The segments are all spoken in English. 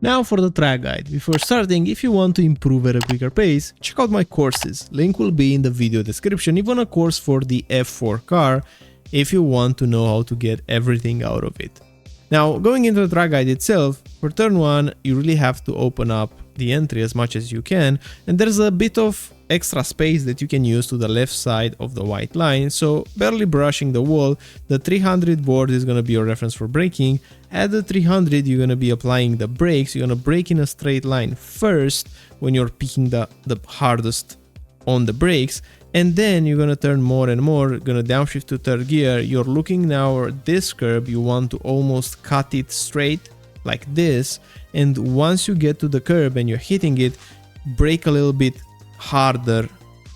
Now for the track guide. Before starting, if you want to improve at a quicker pace, check out my courses. Link will be in the video description, even a course for the F4 car, if you want to know how to get everything out of it. Now, going into the track guide itself, for turn 1, you really have to open up the entry as much as you can, and there's a bit of extra space that you can use to the left side of the white line, so barely brushing the wall. The 300 board is going to be your reference for braking. At the 300, you're going to be applying the brakes. You're going to brake in a straight line first when you're picking the hardest on the brakes, and then you're going to turn more and more, going to downshift to third gear. You're looking now at this curb, you want to almost cut it straight like this, and once you get to the curb and you're hitting it, brake a little bit harder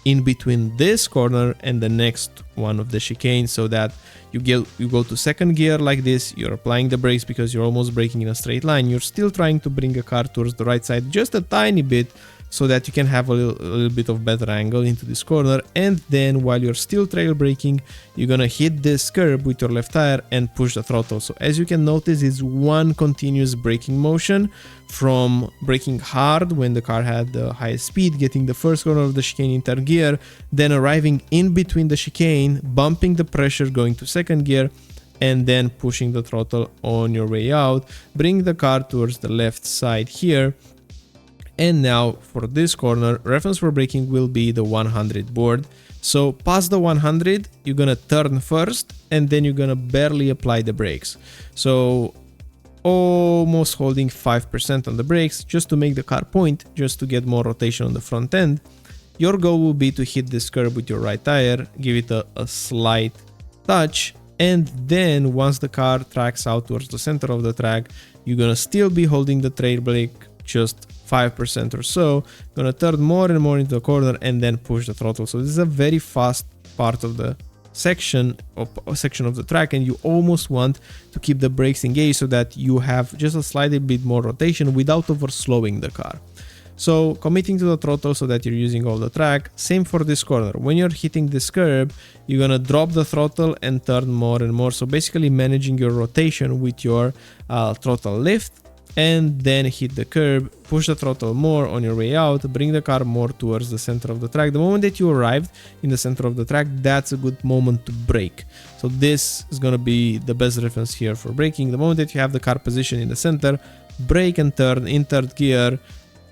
in between this corner and the next one of the chicane, so that you go to second gear like this. You're applying the brakes because you're almost braking in a straight line. You're still trying to bring a car towards the right side just a tiny bit, so that you can have a little bit of better angle into this corner, and then while you're still trail braking, you're gonna hit this curb with your left tire and push the throttle. So as you can notice, it's one continuous braking motion, from braking hard when the car had the highest speed, getting the first corner of the chicane in third gear, then arriving in between the chicane, bumping the pressure, going to second gear, and then pushing the throttle on your way out, bring the car towards the left side here. And now for this corner, reference for braking will be the 100 board. So past the 100, you're gonna turn first, and then you're gonna barely apply the brakes. So almost holding 5% on the brakes just to make the car point, just to get more rotation on the front end. Your goal will be to hit this curb with your right tire, give it a slight touch, and then once the car tracks out towards the center of the track, you're gonna still be holding the trail brake just 5% or so, gonna turn more and more into the corner and then push the throttle. So this is a very fast part of the section of the track, and you almost want to keep the brakes engaged so that you have just a slightly bit more rotation without over slowing the car. So committing to the throttle so that you're using all the track. Same for this corner. When you're hitting this curb, you're gonna drop the throttle and turn more and more. So basically managing your rotation with your throttle lift, and then hit the curb, push the throttle more on your way out, bring the car more towards the center of the track. The moment that you arrived in the center of the track, that's a good moment to brake. So this is going to be the best reference here for braking. The moment that you have the car positioned in the center, brake and turn in third gear.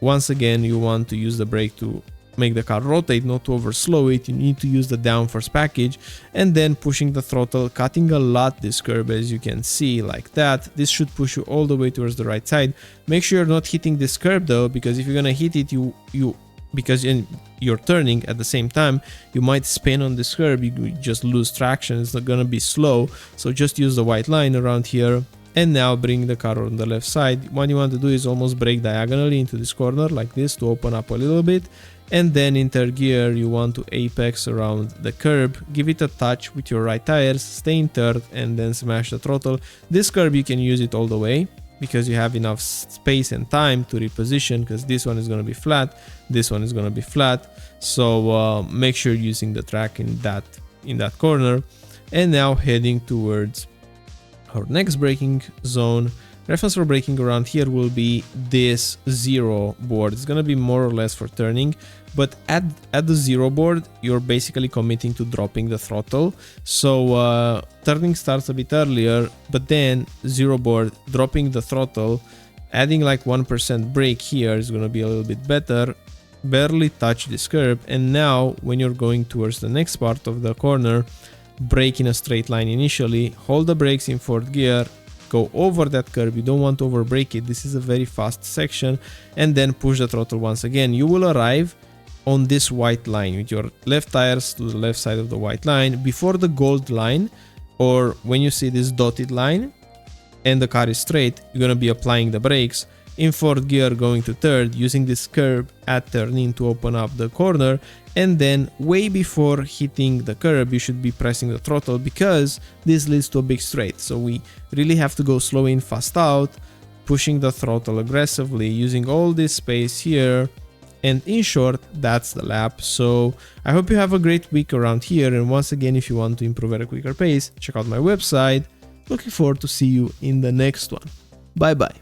Once again, you want to use the brake to make the car rotate, not to overslow it. You need to use the down first package, and then pushing the throttle, cutting a lot this curb, as you can see, like that. This should push you all the way towards the right side. Make sure you're not hitting this curb though, because if you're gonna hit it, because you're turning at the same time, you might spin on this curb, you just lose traction, it's not gonna be slow. So just use the white line around here, and now bring the car on the left side. What you want to do is almost brake diagonally into this corner like this to open up a little bit, and then in third gear you want to apex around the curb, give it a touch with your right tires, stay in third, and then smash the throttle. This curb you can use it all the way because you have enough space and time to reposition, because this one is going to be flat, this one is going to be flat. So make sure you're using the track in that corner. And now heading towards our next braking zone. Reference for braking around here will be this 0 board. It's gonna be more or less for turning, but at the 0 board, you're basically committing to dropping the throttle. So turning starts a bit earlier, but then 0 board, dropping the throttle, adding like 1% brake here is gonna be a little bit better. Barely touch this curb, and now when you're going towards the next part of the corner, brake in a straight line initially, hold the brakes in fourth gear, go over that curb. You don't want to over brake it. This is a very fast section, and then push the throttle once again. You will arrive on this white line with your left tires to the left side of the white line. Before the gold line, or when you see this dotted line and the car is straight, you're going to be applying the brakes in fourth gear, going to third, using this curb at turn in to open up the corner, and then way before hitting the curb you should be pressing the throttle, because this leads to a big straight. So we really have to go slow in, fast out, pushing the throttle aggressively, using all this space here, and in short, that's the lap. So I hope you have a great week around here, and once again, if you want to improve at a quicker pace, check out my website. Looking forward to see you in the next one. Bye bye.